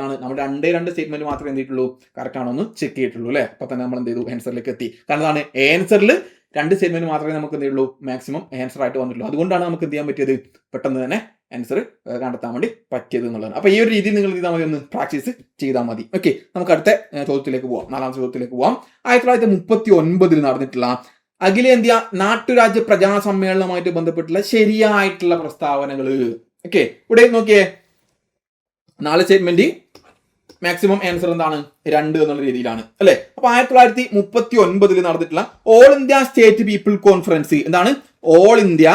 2 സ്റ്റേറ്റ്മെന്റ് മാത്രമേ എന്ത് ചെയ്തിട്ടുള്ളൂ? കറക്റ്റ് ആണോ എന്ന് ചെക്ക് ചെയ്തിട്ടുള്ളൂ അല്ലെ? അപ്പൊ തന്നെ നമ്മൾ എന്ത് ചെയ്തു? ആൻസറിലേക്ക് എത്തി. കാരണം എന്താണ്? ആൻസറിൽ 2 സ്റ്റേറ്റ്മെന്റ് മാത്രമേ നമുക്ക് എന്ത് ചെയ്യുള്ളൂ? മാക്സിമം ആൻസർ ആയിട്ട് വന്നിട്ടുള്ളൂ. അതുകൊണ്ടാണ് നമുക്ക് എന്ത് ചെയ്യാൻ പറ്റിയത്? പെട്ടെന്ന് തന്നെ ആൻസർ കണ്ടെത്താൻ വേണ്ടി പറ്റിയത് എന്നുള്ളതാണ്. അപ്പൊ ഈ ഒരു രീതിയിൽ നിങ്ങൾ ചെയ്താൽ മതി, ഒന്ന് പ്രാക്ടീസ് ചെയ്താൽ മതി. ഓക്കെ, നമുക്ക് അടുത്ത ചോദ്യത്തിലേക്ക് പോവാം. 4ാമത്തെ ചോദ്യത്തിലേക്ക് പോവാം. 1939 നടന്നിട്ടുള്ള അഖിലേന്ത്യാ നാട്ടുരാജ്യ പ്രജാസമ്മേളനവുമായിട്ട് ബന്ധപ്പെട്ടുള്ള ശരിയായിട്ടുള്ള പ്രസ്താവനകൾ. ഓക്കെ, ഇവിടെ നോക്കിയേ, 4 സ്റ്റേറ്റ്മെന്റ്, മാക്സിമം ആൻസർ എന്താണ്? 2 എന്നുള്ള രീതിയിലാണ് അല്ലെ? അപ്പൊ 1939 നടന്നിട്ടുള്ള all India state people conference എന്താണ്? All India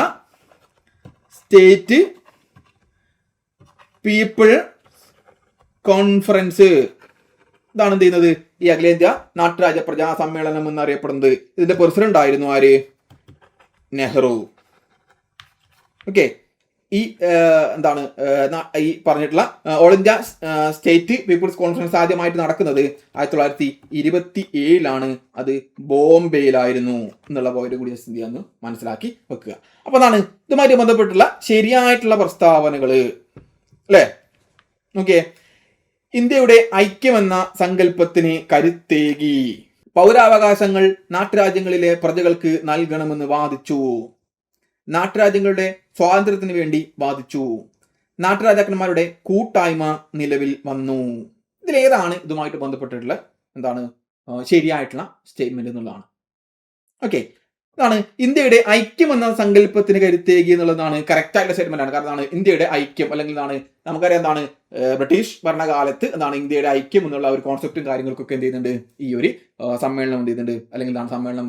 state people conference ഇതാണ് എന്ത് ചെയ്യുന്നത്? ഈ അഖിലേന്ത്യാ നാട്ടുരാജ്യ പ്രജാ സമ്മേളനം എന്നറിയപ്പെടുന്നത്. ഇതിന്റെ പ്രസിഡന്റ് ആയിരുന്നു ആര്? നെഹ്റു. ഓക്കെ, ഈ എന്താണ് ഈ പറഞ്ഞിട്ടുള്ള all India state people's conference ആദ്യമായിട്ട് നടക്കുന്നത് 1927 അത് ബോംബെയിലായിരുന്നു എന്നുള്ള പോയിന്റ് കൂടി സ്ഥിതിയാന്ന് മനസ്സിലാക്കി വെക്കുക. അപ്പൊ എന്താണ് ഇതുമായിട്ട് ബന്ധപ്പെട്ടുള്ള ശരിയായിട്ടുള്ള പ്രസ്താവനകൾ അല്ലെ? നോക്കിയേ, ഇന്ത്യയുടെ ഐക്യമെന്ന സങ്കല്പത്തിന് കരുത്തേകി, പൗരാവകാശങ്ങൾ നാട്ടുരാജ്യങ്ങളിലെ പ്രജകൾക്ക് നൽകണമെന്ന് വാദിച്ചു, നാട്ടുരാജ്യങ്ങളുടെ സ്വാതന്ത്ര്യത്തിന് വേണ്ടി വാദിച്ചു, നാട്ടുരാജാക്കന്മാരുടെ കൂട്ടായ്മ നിലവിൽ വന്നു. ഇതിലേതാണ് ഇതുമായിട്ട് ബന്ധപ്പെട്ടിട്ടുള്ള എന്താണ് ശരിയായിട്ടുള്ള സ്റ്റേറ്റ്മെന്റ് എന്നുള്ളതാണ്. ഓക്കെ, ഇതാണ് ഇന്ത്യയുടെ ഐക്യം എന്ന സങ്കല്പത്തിന് കരുത്തേകി എന്നുള്ളതാണ് കറക്റ്റ് ആയിട്ടുള്ള സ്റ്റേറ്റ്മെന്റ് ആണ്. കാരണം ഇന്ത്യയുടെ ഐക്യം, അല്ലെങ്കിൽ നമുക്കറിയാം എന്താണ് ബ്രിട്ടീഷ് ഭരണകാലത്ത് എന്താണ് ഇന്ത്യയുടെ ഐക്യം എന്നുള്ള ഒരു കോൺസെപ്റ്റും കാര്യങ്ങൾക്കൊക്കെ എന്ത് ചെയ്യുന്നുണ്ട്? ഈ ഒരു സമ്മേളനം എന്ത് ചെയ്യുന്നുണ്ട്? അല്ലെങ്കിൽ സമ്മേളനം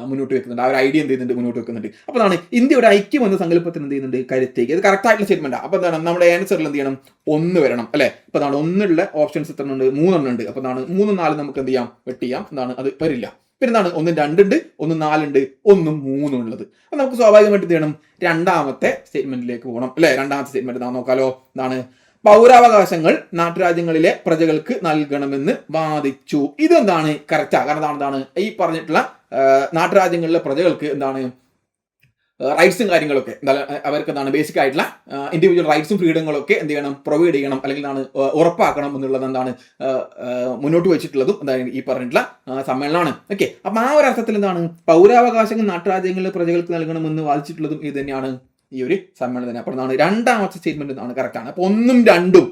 മുന്നോട്ട് വെക്കുന്നുണ്ട്. ആ ഒരു ഐഡിയ എന്ത് ചെയ്യുന്നുണ്ട്? മുന്നോട്ട് വെക്കുന്നുണ്ട്. അപ്പൊ ഇന്ത്യയുടെ ഐക്യം എന്ന സങ്കല്പത്തിന് എന്ത് ചെയ്യുന്നുണ്ട്? കരുത്തേക്ക്. അത് കറക്റ്റ് ആയിട്ടുള്ള സ്റ്റേറ്റ്മെന്റ്. അപ്പൊ നമ്മുടെ ആൻസറിൽ എന്ത് ചെയ്യണം? 1 വരണം അല്ലെ? അപ്പൊ 1 ഓപ്ഷൻസ് എത്ര ഉണ്ട്? 3 ഉണ്ട്. അപ്പൊ 3 4 നമുക്ക് എന്ത് ചെയ്യാം? വെട്ട് ചെയ്യാം. അത് വരില്ല. പിന്നെ 1 2 ഉണ്ട്, 1 4 ഉണ്ട്, 1 3 ഉള്ളത്. അപ്പൊ നമുക്ക് സ്വാഭാവികമായിട്ട് എന്ത് ചെയ്യണം? രണ്ടാമത്തെ സ്റ്റേറ്റ്മെന്റിലേക്ക് പോകണം അല്ലെ? രണ്ടാമത്തെ സ്റ്റേറ്റ്മെന്റ് നോക്കാലോ. പൗരാവകാശങ്ങൾ നാട്ടുരാജ്യങ്ങളിലെ പ്രജകൾക്ക് നൽകണമെന്ന് വാദിച്ചു. ഇതെന്താണ് കറക്റ്റാ? കാരണം ഈ പറഞ്ഞിട്ടുള്ള നാട്ടുരാജ്യങ്ങളിലെ പ്രജകൾക്ക് റൈറ്റ്സും കാര്യങ്ങളൊക്കെ അവർക്ക് ബേസിക് ആയിട്ടുള്ള ഇൻഡിവിജ്വൽ റൈറ്റ്സും ഫ്രീഡങ്ങളൊക്കെ എന്ത് ചെയ്യണം? പ്രൊവൈഡ് ചെയ്യണം, അല്ലെങ്കിൽ ഉറപ്പാക്കണം എന്നുള്ളത് മുന്നോട്ട് വെച്ചിട്ടുള്ളതും ഈ പറഞ്ഞിട്ടുള്ള സമ്മേളനമാണ്. ഓക്കെ, അപ്പൊ ആ ഒരു അർത്ഥത്തിൽ പൗരാവകാശങ്ങൾ നാട്ടുരാജ്യങ്ങളിലെ പ്രജകൾക്ക് നൽകണമെന്ന് വാദിച്ചിട്ടുള്ളതും ഇത് തന്നെയാണ്, ഈ ഒരു സമ്മേളനം തന്നെ. അപ്പോൾ രണ്ടാമത്തെ സ്റ്റേറ്റ്മെന്റ് കറക്റ്റ് ആണ്. അപ്പൊ 1ഉം 2ഉം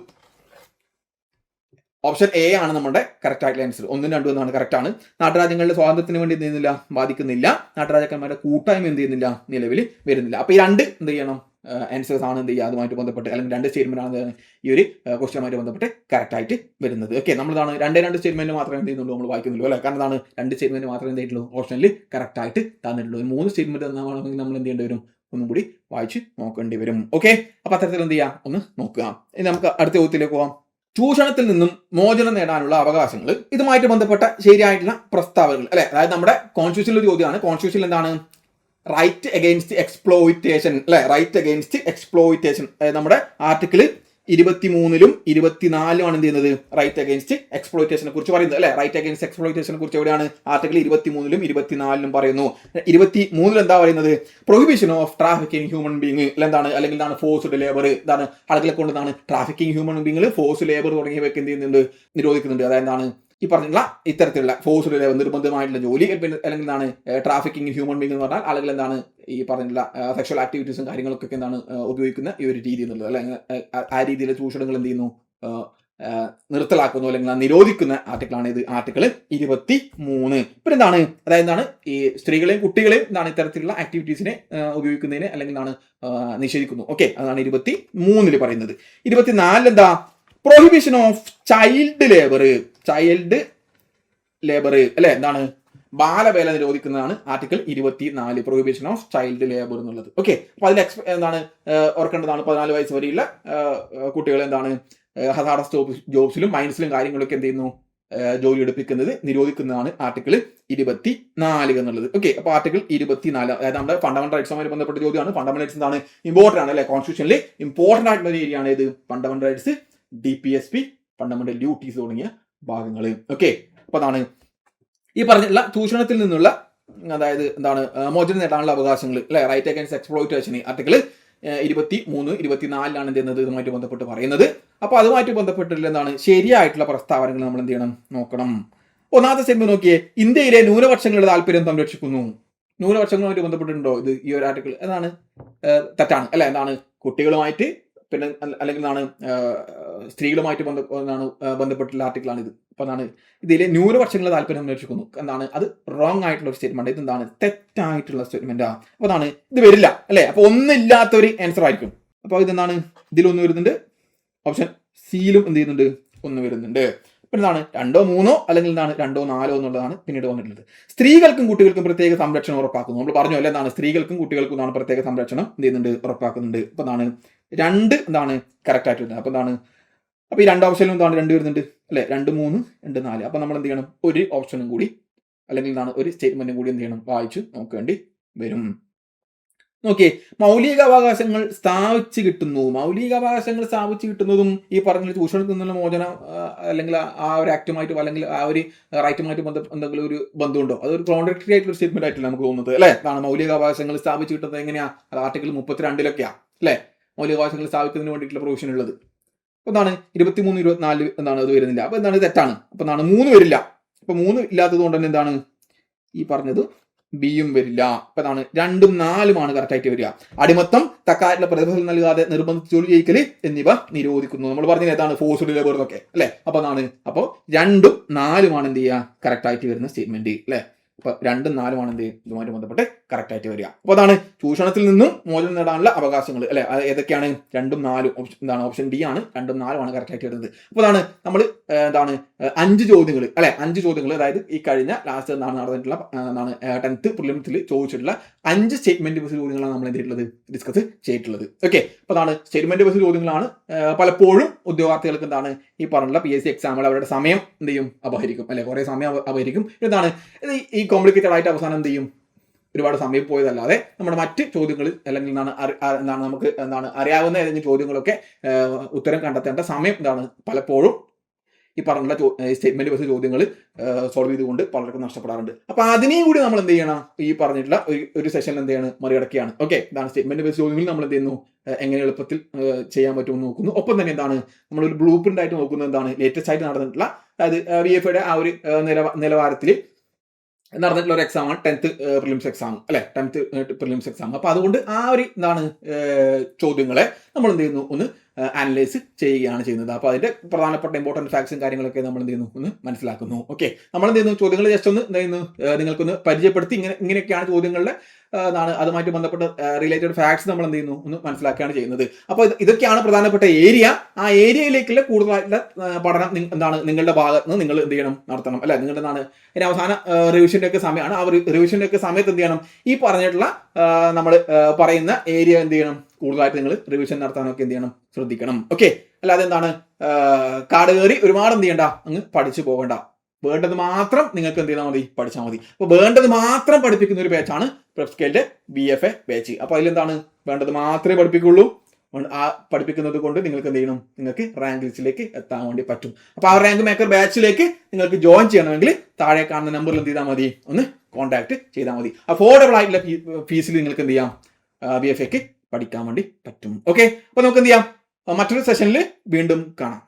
ഓപ്ഷൻ എ ആണ് നമ്മുടെ കറക്റ്റ് ആയിട്ടുള്ള ആൻസർ. 1ഉം 2ഉം എന്നാണ് കറക്റ്റ് ആണ്. നാട്ടുരാജ്യങ്ങളുടെ സ്വാതന്ത്ര്യത്തിന് വേണ്ടി എന്ത് ചെയ്യുന്നില്ല? ബാധിക്കുന്നില്ല. നാട്ടുരാജാക്കന്മാരുടെ കൂട്ടായ്മ എന്ത് ചെയ്യുന്നില്ല? നിലവിൽ വരുന്നില്ല. അപ്പൊ ഈ 2 എന്ത് ചെയ്യണം? ആൻസേഴ്സ് ആണ് എന്ത് ചെയ്യുക? അതുമായിട്ട് ബന്ധപ്പെട്ട്, അല്ലെങ്കിൽ 2 സ്റ്റേറ്റ്മെന്റ് ആണ് ഈ ഒരു ക്വസ്റ്റ്യനുമായിട്ട് ബന്ധപ്പെട്ട് കറക്റ്റ് ആയിട്ട് വരുന്നത്. ഓക്കെ, നമ്മൾ 2 സ്റ്റേറ്റ്മെന്റ് മാത്രമേ എന്ത് ചെയ്യുന്നുള്ളൂ? നമ്മൾ വായിക്കുന്നുള്ളൂ അല്ലെ? കാരണം 2 സ്റ്റേറ്റ്മെന്റ് മാത്രമേ എന്ത് ചെയ്തിട്ടുള്ളൂ? ഓപ്ഷനിൽ കറക്റ്റ് ആയിട്ട് തന്നിട്ടുള്ളൂ. 3 സ്റ്റേറ്റ്മെന്റ് തന്നാണെങ്കിൽ നമ്മൾ എന്ത് ചെയ്യേണ്ടി വരും? ഒന്നും കൂടി വായിച്ച് നോക്കേണ്ടി വരും. ഓക്കെ, അപ്പൊ അത്തരത്തിൽ എന്ത് ചെയ്യാം? ഒന്ന് നോക്കുക. ഇനി നമുക്ക് അടുത്ത ചോദ്യത്തിലേക്ക് പോവാം. ചൂഷണത്തിൽ നിന്നും മോചനം നേടാനുള്ള അവകാശങ്ങൾ, ഇതുമായിട്ട് ബന്ധപ്പെട്ട ശരിയായിട്ടുള്ള പ്രസ്താവനകൾ അല്ലെ? അതായത് നമ്മുടെ കോൺസ്റ്റിറ്റ്യൂഷനിൽ ഒരു ചോദ്യമാണ്. കോൺസ്റ്റിറ്റ്യൂഷനിൽ എന്താണ്? റൈറ്റ് അഗെയിൻസ്റ്റ് എക്സ്പ്ലോയിറ്റേഷൻ അല്ലെ? Right against exploitation. നമ്മുടെ ആർട്ടിക്കിൾ 23-ലും 24-ലും എന്ത് ചെയ്യുന്നത് റൈറ്റ് അഗൈൻസ്റ്റ് എക്സ്പ്ലോയിറ്റേഷനെ കുറിച്ച് പറയുന്നത് അല്ലെ. റൈറ്റ് അഗൈൻസ്റ്റ് എക്സ്പ്ലോയിറ്റേഷനെ കുറിച്ച് എവിടെയാണ് ആർട്ടിക്കിൾ 23-ലും 24-ലും പറയുന്നു. 23-ൽ എന്താ പറയുന്നത്? Prohibition of trafficking human being എന്താണ്, അല്ലെങ്കിൽ എന്താണ് ഫോഴ്സ്ഡ് ലേബർ, എന്താണ് ആളുകളെ കൊണ്ട് എന്താണ് ട്രാഫിക്കിംഗ് ഹ്യൂമൻ ബീങ്ങിൽ ഫോഴ്സ് ലേബർ തുടങ്ങിയവയൊക്കെ എന്ത് ചെയ്യുന്നുണ്ട്, നിരോധിക്കുന്നുണ്ട്. അതായത് എന്താണ് ഈ പറഞ്ഞിട്ടുള്ള ഇത്തരത്തിലുള്ള ഫോഴ്സ്ഡ് ലേബർ, നിർബന്ധമായിട്ടുള്ള ജോലി, അല്ലെങ്കിൽ എന്താണ് ട്രാഫിക്കിംഗ് ഹ്യൂമൻ ബീങ് എന്ന് പറഞ്ഞാൽ ആളുകൾ എന്താണ് ഈ പറഞ്ഞിട്ടുള്ള സെക്ഷൽ ആക്ടിവിറ്റീസും കാര്യങ്ങളൊക്കെ എന്താണ് ഉപയോഗിക്കുന്ന ഈ ഒരു രീതി എന്നുള്ളത്, അല്ലെങ്കിൽ ആ രീതിയിലെ ചൂഷണങ്ങൾ എന്ത് ചെയ്യുന്നു, നിർത്തലാക്കുന്നു അല്ലെങ്കിൽ നിരോധിക്കുന്ന ആർട്ടിക്കിളാണ് ഇത്, ആർട്ടിക്കിൾ 23. പിന്നെ എന്താണ്, അതായത് എന്താണ് ഈ സ്ത്രീകളെയും കുട്ടികളെയും എന്താണ് ഇത്തരത്തിലുള്ള ആക്ടിവിറ്റീസിനെ ഉപയോഗിക്കുന്നതിന് അല്ലെങ്കിൽ എന്താണ് നിഷേധിക്കുന്നു. ഓക്കെ, അതാണ് 23-ൽ പറയുന്നത്. 24 എന്താ? പ്രൊഹിബിഷൻ ഓഫ് ചൈൽഡ് ലേബർ അല്ലെ, എന്താണ് ബാലവേല നിരോധിക്കുന്നതാണ് article 24, prohibition of child labour എന്നുള്ളത്. ഓക്കെ, അപ്പൊ അതിൽ എന്താണ് ഓർക്കേണ്ടതാണ്, 14 വയസ്സ് വരെയുള്ള കുട്ടികളെ എന്താണ് ഹസാർഡസ് ജോബ്സിലും മൈൻസിലും കാര്യങ്ങളൊക്കെ എന്ത് ചെയ്യുന്നു, ജോലി എടുപ്പിക്കുന്നത് നിരോധിക്കുന്നതാണ് ആർട്ടിക്കിൾ 24 എന്നുള്ളത്. ഓക്കെ, അപ്പൊ ആർട്ടിക്കിൾ 24, അതായത് നമ്മുടെ ഫണ്ടമെന്റൽ റൈറ്റ്സുമായി ബന്ധപ്പെട്ട ചോദ്യമാണ്. ഫണ്ടമെന്റൽ റൈറ്റ്സ് എന്താണ് ഇമ്പോർട്ടന്റ് ആണ് അല്ലെ, കോൺസ്റ്റിറ്റ്യൂഷനിൽ ഇമ്പോർട്ടന്റ് ആയിട്ടുള്ള ഒരു ഏരിയ ആണ് ഇത് fundamental rights, DPSP, fundamental duties തുടങ്ങിയ ഭാഗങ്ങൾ. ഓക്കെ, അപ്പൊ അതാണ് ഈ പറഞ്ഞിട്ടുള്ള ചൂഷണത്തിൽ നിന്നുള്ള, അതായത് എന്താണ് മോചനം നേടാനുള്ള അവകാശങ്ങൾ അല്ലെ, റൈറ്റ് അഗൈൻസ്റ്റ് എക്സ്പ്ലോയിറ്റേഷൻ ആർട്ടിക്കിൾ 23, 24-ലാണ് എന്ത് ചെയ്യുന്നത് ഇതുമായിട്ട് ബന്ധപ്പെട്ട് പറയുന്നത്. അപ്പൊ അതുമായിട്ട് ബന്ധപ്പെട്ടുള്ള എന്താണ് ശരിയായിട്ടുള്ള പ്രസ്താവനകൾ നമ്മൾ എന്ത് ചെയ്യണം, നോക്കണം. ഒന്നാമത്തെ സ്റ്റെപ്പ് നോക്കിയേ, ഇന്ത്യയിലെ ന്യൂനപക്ഷങ്ങളുടെ താല്പര്യം സംരക്ഷിക്കുന്നു. ന്യൂനപക്ഷങ്ങളുമായിട്ട് ബന്ധപ്പെട്ടിട്ടുണ്ടോ ഇത് ഈ ഒരു ആർട്ടിക്കിൾ? എന്താണ് തെറ്റാണ് അല്ലെ. എന്താണ് കുട്ടികളുമായിട്ട് പിന്നെ അല്ലെങ്കിൽ എന്താണ് സ്ത്രീകളുമായിട്ട് ബന്ധപ്പെട്ടുള്ള ആർട്ടിക്കിളാണ് ഇത്. അപ്പൊ എന്താണ് ഇതിലെ ന്യൂനപക്ഷങ്ങളുടെ താല്പര്യം സംരക്ഷിക്കുന്നു എന്താണ്, അത് റോങ് ആയിട്ടുള്ള ഒരു സ്റ്റേറ്റ്മെന്റ്, ഇത് എന്താണ് തെറ്റായിട്ടുള്ള സ്റ്റേറ്റ്മെന്റാ. അപ്പൊ അതാണ് ഇത് വരില്ല അല്ലെ. അപ്പൊ ഒന്നില്ലാത്ത ഒരു ആൻസർ ആയിരിക്കും. അപ്പൊ ഇതെന്താണ് ഇതിലൊന്ന് വരുന്നുണ്ട്, ഓപ്ഷൻ സിയിലും എന്ത് ചെയ്യുന്നുണ്ട്, ഒന്ന് വരുന്നുണ്ട്. പിന്നെ എന്താണ് 2, 3 അല്ലെങ്കിൽ എന്താണ് 2, 4 എന്നുള്ളതാണ് പിന്നീട് വന്നിട്ടുള്ളത്. സ്ത്രീകൾക്കും കുട്ടികൾക്കും പ്രത്യേക സംരക്ഷണം ഉറപ്പാക്കുന്നു. നമ്മൾ പറഞ്ഞു അല്ലെ, എന്താണ് സ്ത്രീകൾക്കും കുട്ടികൾക്കും എന്താണ് പ്രത്യേക സംരക്ഷണം എന്ത് ചെയ്യുന്നുണ്ട്, ഉറപ്പാക്കുന്നുണ്ട്. അപ്പൊ എന്താണ് 2 എന്താണ് കറക്റ്റ് ആയിട്ട് വരുന്നത്. അപ്പൊ എന്താണ്, അപ്പൊ ഈ 2 ഓപ്ഷനിലും എന്താണ് 2 വരുന്നുണ്ട് അല്ലെ, 2, 3, 2, 4. അപ്പൊ നമ്മൾ എന്ത് ചെയ്യണം, ഒരു ഓപ്ഷനും കൂടി അല്ലെങ്കിൽ എന്താണ് ഒരു സ്റ്റേറ്റ്മെന്റും കൂടി എന്ത് ചെയ്യണം, വായിച്ച് നോക്കേണ്ടി വരും. നോക്കിയേ, മൗലികാവകാശങ്ങൾ സ്ഥാപിച്ചു കിട്ടുന്നു. മൗലികാവകാശങ്ങൾ സ്ഥാപിച്ചു കിട്ടുന്നതും ഈ പറഞ്ഞ ചൂഷണത്തിൽ നിന്നുള്ള മോചനം അല്ലെങ്കിൽ ആ ഒരു ആക്റ്റുമായിട്ട് അല്ലെങ്കിൽ ആ ഒരു റൈറ്റുമായിട്ട് എന്തെങ്കിലും ഒരു ബന്ധമുണ്ടോ? അതൊരു കോൺട്രാക്ടറി ആയിട്ടുള്ള സ്റ്റേറ്റ്മെന്റ് ആയിട്ടില്ല നമുക്ക് തോന്നുന്നത് അല്ലെ. ആണ് മൗലികാവകാശങ്ങൾ സ്ഥാപിച്ചു കിട്ടുന്നത് എങ്ങനെയാ, അത് ആർട്ടിക്കിൾ 32-ലൊക്കെയാ അല്ലെ മൗലികാവകാശങ്ങൾ സ്ഥാപിക്കുന്നതിന് വേണ്ടിയിട്ടുള്ള പ്രൊവിഷൻ ഉള്ളത്. അപ്പൊ എന്താണ് 23, 24 എന്താണ് അത് വരുന്നില്ല. അപ്പൊ എന്താണ് തെറ്റാണ്. അപ്പൊ എന്താണ് 3 വരില്ല. അപ്പൊ 3 ഇല്ലാത്തത് കൊണ്ട് തന്നെ എന്താണ് ഈ പറഞ്ഞത് ബിയും വരില്ല. അപ്പൊ എന്താണ് 2ഉം 4ഉമാണ് കറക്റ്റ് ആയിട്ട് വരിക. അടിമത്തം, തക്കായിട്ടുള്ള പ്രതിഫലം നൽകാതെ നിർബന്ധിച്ച് ജോലി ചെയ്യിക്കല് എന്നിവ നിരോധിക്കുന്നു. നമ്മൾ പറഞ്ഞത് ഏതാണ്, ഫോഴ്സ്ഡ് ലേബർ എന്നൊക്കെ അല്ലെ. അപ്പൊ എന്താണ്, അപ്പൊ 2ഉം 4ഉമാണ് എന്ത് ചെയ്യുക കറക്റ്റ് ആയിട്ട് വരുന്ന സ്റ്റേറ്റ്മെന്റ് അല്ലെ. അപ്പൊ 2ഉം 4ഉമാണ് എന്ത് ഇതുമായിട്ട് ബന്ധപ്പെട്ട് കറക്റ്റ് ആയിട്ട് വരിക. അപ്പൊ അതാണ് ചൂഷണത്തിൽ നിന്നും മോചനം നേടാനുള്ള അവകാശങ്ങൾ അല്ലെ. ഏതൊക്കെയാണ് 2ഉം 4ഉം, എന്താണ് ഓപ്ഷൻ ഡി ആണ് 2ഉം 4ഉമാണ് കറക്റ്റ് ആയിട്ട് വരുന്നത്. അപ്പൊ അതാണ് നമ്മൾ എന്താണ് 5 ചോദ്യങ്ങൾ അല്ലെ, 5 ചോദ്യങ്ങൾ, അതായത് ഈ കഴിഞ്ഞ ലാസ്റ്റ് എന്താണ് നടന്നിട്ടുള്ള എന്താണ് 10th പ്രിലിംസിൽ ചോദിച്ചിട്ടുള്ള 5 സ്റ്റേറ്റ്മെന്റ് ബേസ്ഡ് ചോദ്യങ്ങളാണ് നമ്മൾ എന്ത് ചെയ്തിട്ടുള്ളത്, ഡിസ്കസ് ചെയ്തിട്ടുള്ളത്. ഓക്കെ, അപ്പൊ അതാണ് സ്റ്റേറ്റ്മെന്റ് ബേസ്ഡ് ചോദ്യങ്ങളാണ്. പലപ്പോഴും ഉദ്യോഗാർത്ഥികൾക്ക് എന്താണ് ഈ പറഞ്ഞുള്ള PSC എക്സാമുകൾ അവരുടെ സമയം എന്ത് ചെയ്യും, അപഹരിക്കും അല്ലെ, കുറെ സമയം അപഹരിക്കും. എന്താണ് ഈ കോംപ്ലിക്കേറ്റഡ് ആയിട്ട് അവസാനം എന്ത് ചെയ്യും, ഒരുപാട് സമയം പോയതല്ലാതെ നമ്മുടെ മറ്റ് ചോദ്യങ്ങൾ അല്ലെങ്കിൽ എന്താണ് നമുക്ക് എന്താണ് അറിയാവുന്ന ഏതെങ്കിലും ചോദ്യങ്ങളൊക്കെ ഉത്തരം കണ്ടെത്തേണ്ട സമയം എന്താണ് പലപ്പോഴും ഈ പറഞ്ഞുള്ള സ്റ്റേറ്റ്മെന്റ് ബേസ്ഡ് ചോദ്യങ്ങൾ സോൾവ് ചെയ്തുകൊണ്ട് പലർക്കും നഷ്ടപ്പെടാറുണ്ട്. അപ്പൊ അതിനെയും കൂടി നമ്മൾ എന്ത് ചെയ്യണം, ഈ പറഞ്ഞിട്ടുള്ള ഒരു സെഷനിൽ എന്ത് ചെയ്യണം, മറികടക്കുകയാണ്. ഓക്കെ, ഇതാണ് സ്റ്റേറ്റ്മെന്റ് ബേസ്ഡ് ചോദ്യങ്ങൾ നമ്മൾ എന്ത് ചെയ്യുന്നു, എങ്ങനെ എളുപ്പത്തിൽ ചെയ്യാൻ പറ്റുമെന്ന് നോക്കുന്നു. ഒപ്പം തന്നെ എന്താണ് നമ്മളൊരു ബ്ലൂ പ്രിന്റ് ആയിട്ട് നോക്കുന്നത് എന്താണ് ലേറ്റസ്റ്റ് ആയിട്ട് നടന്നിട്ടുള്ള, അതായത് VFAയുടെ ആ ഒരു നിലവാരത്തിൽ നടന്നിട്ടുള്ള ഒരു എക്സാമാണ് 10th പ്രിലിംസ് എക്സാം അല്ലെ, 10th പ്രിലിംസ് എക്സാം. അപ്പൊ അതുകൊണ്ട് ആ ഒരു എന്താണ് ചോദ്യങ്ങളെ നമ്മൾ എന്ത് ചെയ്യുന്നു, ഒന്ന് അനലൈസ് ചെയ്യുകയാണ് ചെയ്യുന്നത്. അപ്പോൾ അതിന്റെ പ്രധാനപ്പെട്ട ഇമ്പോർട്ടൻറ്റ് ഫാക്ട്സും കാര്യങ്ങളൊക്കെ നമ്മൾ എന്ത് ചെയ്യുന്നു, ഒന്ന് മനസ്സിലാക്കുന്നു. ഓക്കെ, നമ്മൾ എന്ത് ചെയ്യുന്നു, ചോദ്യങ്ങൾ ജസ്റ്റ് ഒന്ന് എന്ത് ചെയ്യുന്നു, നിങ്ങൾക്കൊന്ന് പരിചയപ്പെടുത്തി ഇങ്ങനെയൊക്കെയാണ് ചോദ്യങ്ങളുടെ അതുമായിട്ട് ബന്ധപ്പെട്ട റിലേറ്റഡ് ഫാക്ട്സ് നമ്മൾ എന്ത് ചെയ്യുന്നു, ഒന്ന് മനസ്സിലാക്കുകയാണ് ചെയ്യുന്നത്. അപ്പോൾ ഇതൊക്കെയാണ് പ്രധാനപ്പെട്ട ഏരിയ. ആ ഏരിയയിലേക്കുള്ള കൂടുതലായിട്ടുള്ള പഠനം എന്താണ് നിങ്ങളുടെ ഭാഗത്ത് നിന്ന് നിങ്ങൾ എന്ത് ചെയ്യണം, നടത്തണം അല്ലെ. നിങ്ങളുടെ എന്താണ് ഇനി അവസാന റിവിഷന്റെ ഒക്കെ സമയമാണ്. ആ റിവിഷന്റെ ഒക്കെ സമയത്ത് എന്ത് ചെയ്യണം, ഈ പറഞ്ഞിട്ടുള്ള നമ്മൾ പറയുന്ന ഏരിയ എന്ത് ചെയ്യണം, കൂടുതലായിട്ട് നിങ്ങൾ റിവിഷൻ നടത്താനൊക്കെ എന്ത് ചെയ്യണം, ശ്രദ്ധിക്കണം. ഓക്കെ, അല്ലാതെ എന്താണ് കാട് കയറി ഒരുപാട് എന്ത് ചെയ്യണ്ട, അങ്ങ് പഠിച്ചു പോകണ്ട. വേണ്ടത് മാത്രം നിങ്ങൾക്ക് എന്ത് ചെയ്താൽ മതി, പഠിച്ചാൽ മതി. അപ്പോൾ വേണ്ടത് മാത്രം പഠിപ്പിക്കുന്ന ഒരു ബാച്ചാണ് പ്രെപ് സ്കെയിലിന്റെ BFA ബാച്ച്. അപ്പോൾ അതിലെന്താണ് വേണ്ടത് മാത്രമേ പഠിപ്പിക്കുള്ളൂ, പഠിപ്പിക്കുന്നത് കൊണ്ട് നിങ്ങൾക്ക് എന്ത് ചെയ്യണം, നിങ്ങൾക്ക് റാങ്ക് ലിസ്റ്റിലേക്ക് എത്താൻ വേണ്ടി പറ്റും. അപ്പോൾ ആ റാങ്ക് മേക്കർ ബാച്ചിലേക്ക് നിങ്ങൾക്ക് ജോയിൻ ചെയ്യണമെങ്കിൽ താഴെ കാണുന്ന നമ്പറിൽ എന്ത് ചെയ്താൽ മതി, ഒന്ന് കോൺടാക്ട് ചെയ്താൽ മതി. അഫോർഡബിൾ ആയിട്ടുള്ള ഫീസിൽ നിങ്ങൾക്ക് എന്ത് ചെയ്യാം, BFA പഠിക്കാൻ വേണ്ടി പറ്റും. ഓക്കെ, അപ്പോൾ നമുക്ക് എന്ത് ചെയ്യാം, മറ്റൊരു സെഷനിൽ വീണ്ടും കാണാം.